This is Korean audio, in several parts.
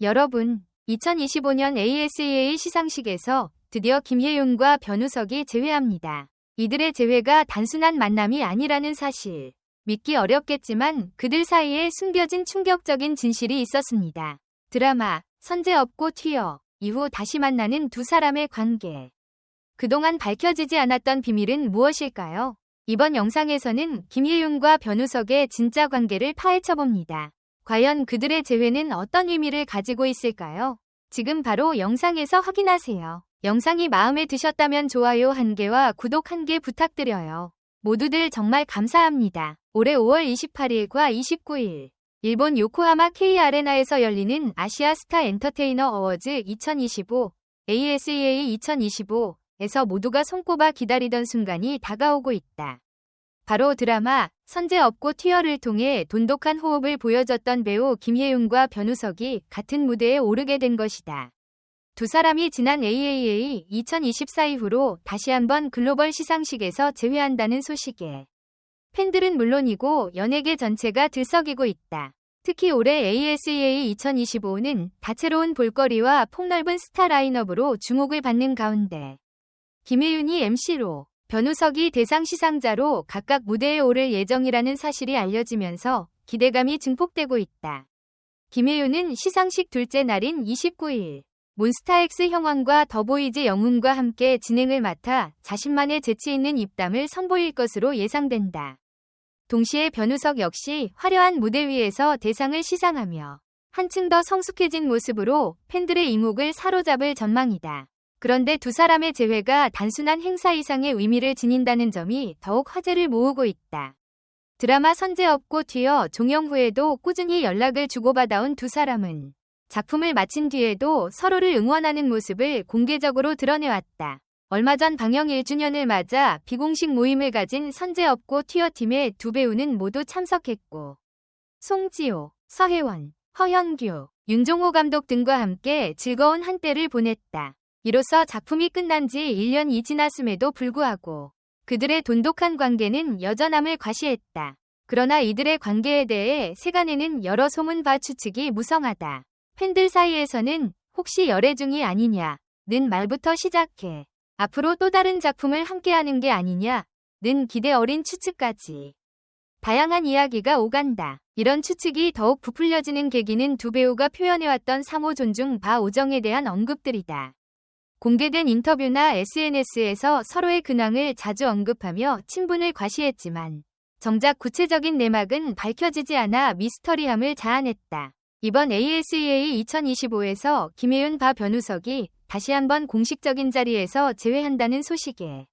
여러분, 2025년 ASEA 시상식에서 드디어 김혜윤과 변우석이 재회합니다. 이들의 재회가 단순한 만남이 아니라는 사실. 믿기 어렵겠지만 그들 사이에 숨겨진 충격적인 진실이 있었습니다. 드라마 선제 업고 튀어 이후 다시 만나는 두 사람의 관계. 그동안 밝혀지지 않았던 비밀은 무엇일까요? 이번 영상에서는 김혜윤과 변우석의 진짜 관계를 파헤쳐봅니다. 과연 그들의 재회는 어떤 의미를 가지고 있을까요? 지금 바로 영상에서 확인하세요. 영상이 마음에 드셨다면 좋아요 1개와 구독 1개 부탁드려요. 모두들 정말 감사합니다. 올해 5월 28일과 29일 일본 요코하마 K-아레나에서 열리는 아시아 스타 엔터테이너 어워즈 2025 ASEA 2025에서 모두가 손꼽아 기다리던 순간이 다가오고 있다. 바로 드라마 선제 업고 튀어를 통해 돈독한 호흡을 보여줬던 배우 김혜윤과 변우석이 같은 무대에 오르게 된 것이다. 두 사람이 지난 AAA 2024 이후로 다시 한번 글로벌 시상식에서 재회한다는 소식에 팬들은 물론이고 연예계 전체가 들썩이고 있다. 특히 올해 ASEA 2025는 다채로운 볼거리와 폭넓은 스타 라인업으로 주목을 받는 가운데 김혜윤이 MC로 변우석이 대상 시상자로 각각 무대에 오를 예정이라는 사실이 알려지면서 기대감이 증폭되고 있다. 김혜윤은 시상식 둘째 날인 29일 몬스타엑스 형원과 더보이즈 영훈과 함께 진행을 맡아 자신만의 재치 있는 입담을 선보일 것으로 예상된다. 동시에 변우석 역시 화려한 무대 위에서 대상을 시상하며 한층 더 성숙해진 모습으로 팬들의 이목을 사로잡을 전망이다. 그런데 두 사람의 재회가 단순한 행사 이상의 의미를 지닌다는 점이 더욱 화제를 모으고 있다. 드라마 선제 업고 튀어 종영 후에도 꾸준히 연락을 주고받아온 두 사람은 작품을 마친 뒤에도 서로를 응원하는 모습을 공개적으로 드러내왔다. 얼마 전 방영 1주년을 맞아 비공식 모임을 가진 선제 업고 튀어 팀의 두 배우는 모두 참석했고 송지효, 서혜원, 허현규, 윤종호 감독 등과 함께 즐거운 한때를 보냈다. 이로써 작품이 끝난 지 1년이 지났음에도 불구하고 그들의 돈독한 관계는 여전함을 과시했다. 그러나 이들의 관계에 대해 세간에는 여러 소문과 추측이 무성하다. 팬들 사이에서는 혹시 열애 중이 아니냐는 말부터 시작해 앞으로 또 다른 작품을 함께하는 게 아니냐는 기대 어린 추측까지 다양한 이야기가 오간다. 이런 추측이 더욱 부풀려지는 계기는 두 배우가 표현해왔던 상호 존중 바 우정에 대한 언급들이다. 공개된 인터뷰나 SNS에서 서로의 근황을 자주 언급하며 친분을 과시했지만 정작 구체적인 내막은 밝혀지지 않아 미스터리함을 자아냈다. 이번 ASEA 2025에서 김혜윤 바 변우석이 다시 한번 공식적인 자리에서 재회한다는 소식에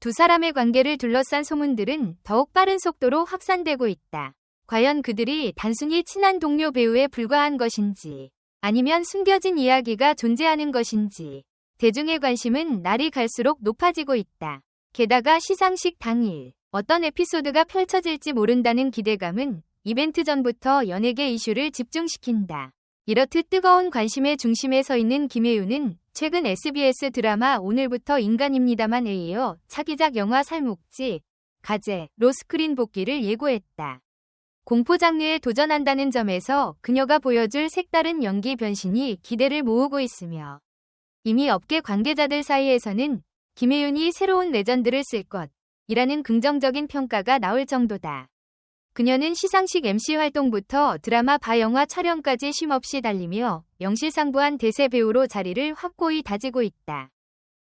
두 사람의 관계를 둘러싼 소문들은 더욱 빠른 속도로 확산되고 있다. 과연 그들이 단순히 친한 동료 배우에 불과한 것인지 아니면 숨겨진 이야기가 존재하는 것인지 대중의 관심은 날이 갈수록 높아지고 있다. 게다가 시상식 당일 어떤 에피소드가 펼쳐질지 모른다는 기대감은 이벤트 전부터 연예계 이슈를 집중시킨다. 이렇듯 뜨거운 관심의 중심에 서 있는 김혜윤은 최근 SBS 드라마 오늘부터 인간입니다만에 이어 차기작 영화 살목지, 가제로 스크린 복귀를 예고했다. 공포 장르에 도전한다는 점에서 그녀가 보여줄 색다른 연기 변신이 기대를 모으고 있으며 이미 업계 관계자들 사이에서는 김혜윤이 새로운 레전드를 쓸 것이라는 긍정적인 평가가 나올 정도다. 그녀는 시상식 MC 활동부터 드라마 바 영화 촬영까지 쉼없이 달리며 명실상부한 대세 배우로 자리를 확고히 다지고 있다.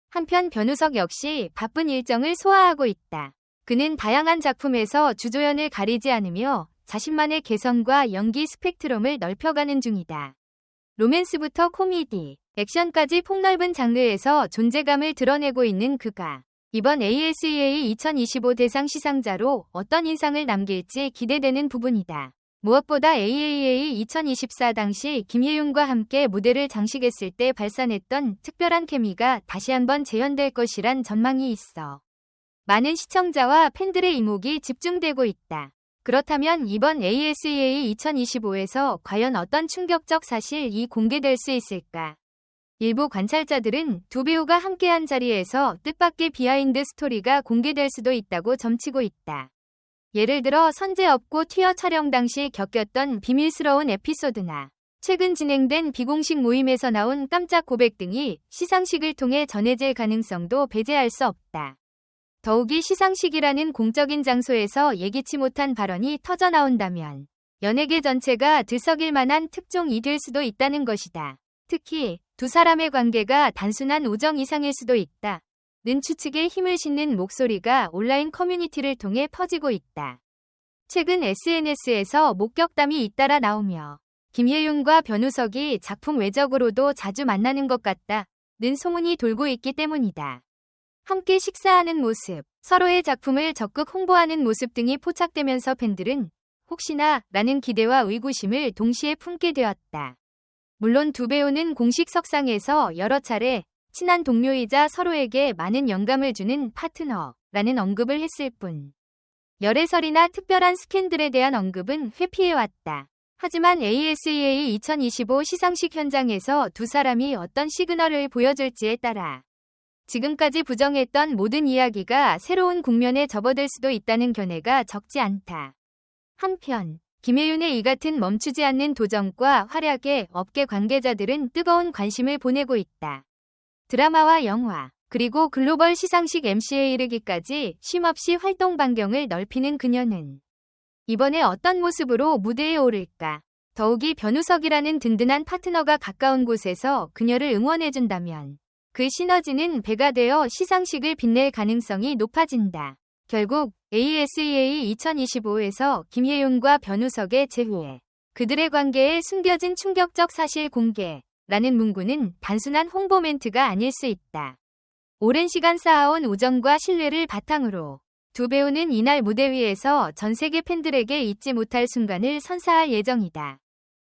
한편 변우석 역시 바쁜 일정을 소화하고 있다. 그는 다양한 작품에서 주조연을 가리지 않으며 자신만의 개성과 연기 스펙트럼을 넓혀가는 중이다. 로맨스부터 코미디, 액션까지 폭넓은 장르에서 존재감을 드러내고 있는 그가 이번 ASEA 2025 대상 시상자로 어떤 인상을 남길지 기대되는 부분이다. 무엇보다 AAA 2024 당시 김혜윤과 함께 무대를 장식했을 때 발산했던 특별한 케미가 다시 한번 재현될 것이란 전망이 있어 많은 시청자와 팬들의 이목이 집중되고 있다. 그렇다면 이번 ASEA 2025에서 과연 어떤 충격적 사실이 공개될 수 있을까? 일부 관찰자들은 두 배우가 함께한 자리에서 뜻밖의 비하인드 스토리가 공개될 수도 있다고 점치고 있다. 예를 들어 선제 업고 튀어 촬영 당시 겪었던 비밀스러운 에피소드나 최근 진행된 비공식 모임에서 나온 깜짝 고백 등이 시상식을 통해 전해질 가능성도 배제할 수 없다. 더욱이 시상식이라는 공적인 장소에서 예기치 못한 발언이 터져 나온다면 연예계 전체가 들썩일 만한 특종이 될 수도 있다는 것이다. 특히 두 사람의 관계가 단순한 우정 이상일 수도 있다. 는 추측에 힘을 싣는 목소리가 온라인 커뮤니티를 통해 퍼지고 있다. 최근 SNS에서 목격담이 잇따라 나오며 김예윤과 변우석이 작품 외적으로도 자주 만나는 것 같다는 소문이 돌고 있기 때문이다. 함께 식사하는 모습, 서로의 작품을 적극 홍보하는 모습 등이 포착되면서 팬들은 혹시나 라는 기대와 의구심을 동시에 품게 되었다. 물론 두 배우는 공식 석상에서 여러 차례 친한 동료이자 서로에게 많은 영감을 주는 파트너라는 언급을 했을 뿐 열애설이나 특별한 스캔들에 대한 언급은 회피해왔다. 하지만 ASEA 2025 시상식 현장에서 두 사람이 어떤 시그널을 보여줄지에 따라 지금까지 부정했던 모든 이야기가 새로운 국면에 접어들 수도 있다는 견해가 적지 않다. 한편 김혜윤의 이 같은 멈추지 않는 도전과 활약에 업계 관계자들은 뜨거운 관심을 보내고 있다. 드라마와 영화, 그리고 글로벌 시상식 MC에 이르기까지 쉼없이 활동 반경을 넓히는 그녀는 이번에 어떤 모습으로 무대에 오를까? 더욱이 변우석이라는 든든한 파트너가 가까운 곳에서 그녀를 응원해준다면 그 시너지는 배가 되어 시상식을 빛낼 가능성이 높아진다. 결국 ASEA 2025에서 김예윤과 변우석의 제외, 그들의 관계에 숨겨진 충격적 사실 공개라는 문구는 단순한 홍보 멘트가 아닐 수 있다. 오랜 시간 쌓아온 우정과 신뢰를 바탕으로 두 배우는 이날 무대 위에서 전 세계 팬들에게 잊지 못할 순간을 선사할 예정이다.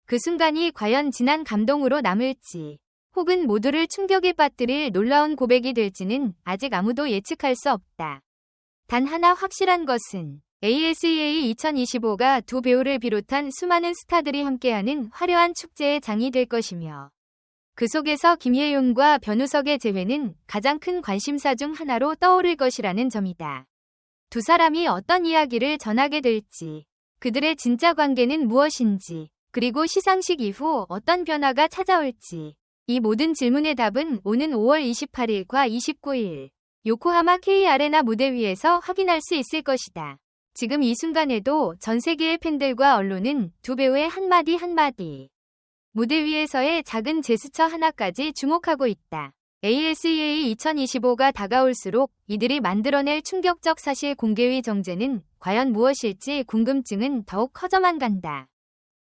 그 순간이 과연 진한 감동으로 남을지 혹은 모두를 충격에 빠뜨릴 놀라운 고백이 될지는 아직 아무도 예측할 수 없다. 단 하나 확실한 것은 ASEA 2025가 두 배우를 비롯한 수많은 스타들이 함께하는 화려한 축제의 장이 될 것이며 그 속에서 김예윤과 변우석의 재회는 가장 큰 관심사 중 하나로 떠오를 것이라는 점이다. 두 사람이 어떤 이야기를 전하게 될지, 그들의 진짜 관계는 무엇인지, 그리고 시상식 이후 어떤 변화가 찾아올지, 이 모든 질문의 답은 오는 5월 28일과 29일 요코하마 K-아레나 무대 위에서 확인할 수 있을 것이다. 지금 이 순간에도 전 세계의 팬들과 언론은 두 배우의 한마디 한마디, 무대 위에서의 작은 제스처 하나까지 주목하고 있다. ASEA 2025가 다가올수록 이들이 만들어낼 충격적 사실 공개의 정제는 과연 무엇일지 궁금증은 더욱 커져만 간다.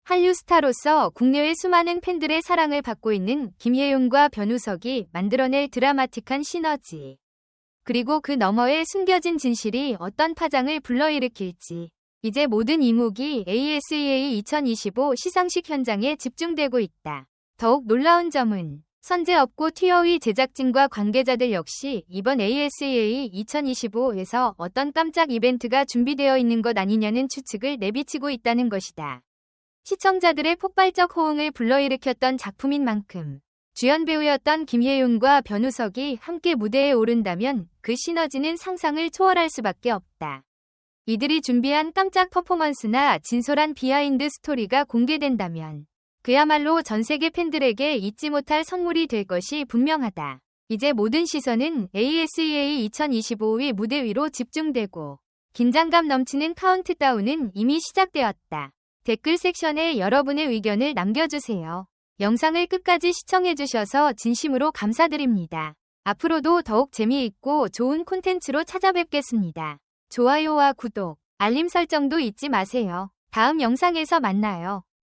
한류 스타로서 국내외 수많은 팬들의 사랑을 받고 있는 김예윤과 변우석이 만들어낼 드라마틱한 시너지, 그리고 그 너머에 숨겨진 진실이 어떤 파장을 불러일으킬지 이제 모든 이목이 ASEA 2025 시상식 현장에 집중되고 있다. 더욱 놀라운 점은 선제업고 튀어의 제작진과 관계자들 역시 이번 ASEA 2025에서 어떤 깜짝 이벤트가 준비되어 있는 것 아니냐는 추측을 내비치고 있다는 것이다. 시청자들의 폭발적 호응을 불러일으켰던 작품인 만큼 주연 배우였던 김예윤과 변우석이 함께 무대에 오른다면 그 시너지는 상상을 초월할 수밖에 없다. 이들이 준비한 깜짝 퍼포먼스나 진솔한 비하인드 스토리가 공개된다면 그야말로 전 세계 팬들에게 잊지 못할 선물이 될 것이 분명하다. 이제 모든 시선은 ASEA 2025의 무대 위로 집중되고 긴장감 넘치는 카운트다운은 이미 시작되었다. 댓글 섹션에 여러분의 의견을 남겨주세요. 영상을 끝까지 시청해주셔서 진심으로 감사드립니다. 앞으로도 더욱 재미있고 좋은 콘텐츠로 찾아뵙겠습니다. 좋아요와 구독, 알림 설정도 잊지 마세요. 다음 영상에서 만나요.